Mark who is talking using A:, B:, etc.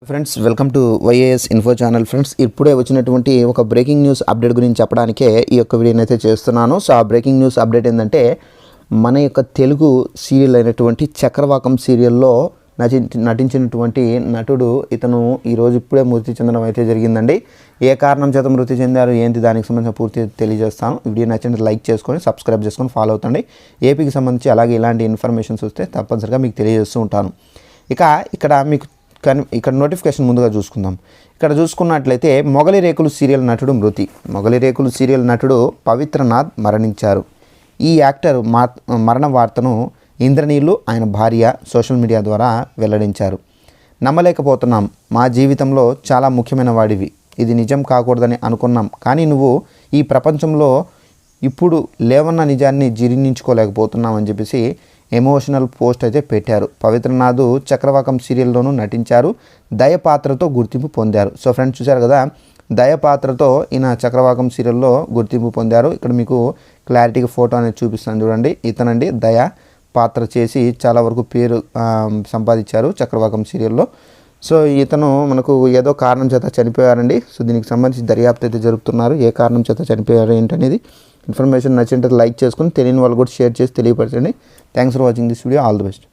A: Friends welcome to YAS info channel. Friends ఇప్పుడే వచ్చినటువంటి ఒక బ్రేకింగ్ న్యూస్ అప్డేట్ గురించి చెప్పడానికే ఈ యొక్క వీడియోని అయితే చేస్తున్నాను. సో ఆ బ్రేకింగ్ న్యూస్ అప్డేట్ ఏంటంటే మన యొక్క తెలుగు సీరియల్ అయినటువంటి చక్రవాకం సీరియల్లో నటించినటువంటి నటుడు ఇతను ఈరోజు ఇప్పుడే మృతి చెందడం అయితే జరిగిందండి. ఏ కారణం చేత మృతి చెందారు ఏంటి దానికి సంబంధించిన పూర్తి తెలియజేస్తాను. వీడియో నచ్చింది లైక్ చేసుకొని సబ్స్క్రైబ్ చేసుకొని ఫాలో అవుతండి. ఏపీకి సంబంధించి అలాగే ఇలాంటి ఇన్ఫర్మేషన్స్ వస్తే తప్పనిసరిగా మీకు తెలియజేస్తూ ఉంటాను. ఇక్కడ నోటిఫికేషన్ ముందుగా చూసుకుందాం. ఇక్కడ చూసుకున్నట్లయితే మొగలి రేకులు సీరియల్ నటుడు మృతి. మొగలి రేకులు సీరియల్ నటుడు పవిత్రనాథ్ మరణించారు. ఈ యాక్టర్ మరణ వార్తను ఇంద్రనీళ్ళు ఆయన భార్య సోషల్ మీడియా ద్వారా వెల్లడించారు. నమ్మలేకపోతున్నాం, మా జీవితంలో చాలా ముఖ్యమైన వాడివి, ఇది నిజం కాకూడదని అనుకున్నాం, కానీ నువ్వు ఈ ప్రపంచంలో ఇప్పుడు లేవన్న నిజాన్ని జీర్ణించుకోలేకపోతున్నాం అని చెప్పేసి ఎమోషనల్ పోస్ట్ అయితే పెట్టారు. పవిత్రనాథ్ చక్రవాకం సీరియల్లోనూ నటించారు. దయ పాత్రతో గుర్తింపు పొందారు. సో ఫ్రెండ్స్ చూశారు కదా, దయ పాత్రతో ఈయన చక్రవాకం సీరియల్లో గుర్తింపు పొందారు. ఇక్కడ మీకు క్లారిటీగా ఫోటో అనేది చూపిస్తాను చూడండి. ఇతనండి దయ పాత్ర చేసి చాలా వరకు పేరు సంపాదించారు చక్రవాకం సీరియల్లో. సో ఇతను మనకు ఏదో కారణం చేత చనిపోయారండి. సో దీనికి సంబంధించి దర్యాప్తు అయితే జరుపుతున్నారు. ఏ కారణం చేత చనిపోయారు ఏంటనేది ఇన్ఫర్మేషన్ నచ్చింటే లైక్ చేసుకుని తెలియని వాళ్ళు కూడా షేర్ చేసి తెలియపరచండి. Thanks for watching this video. All the best.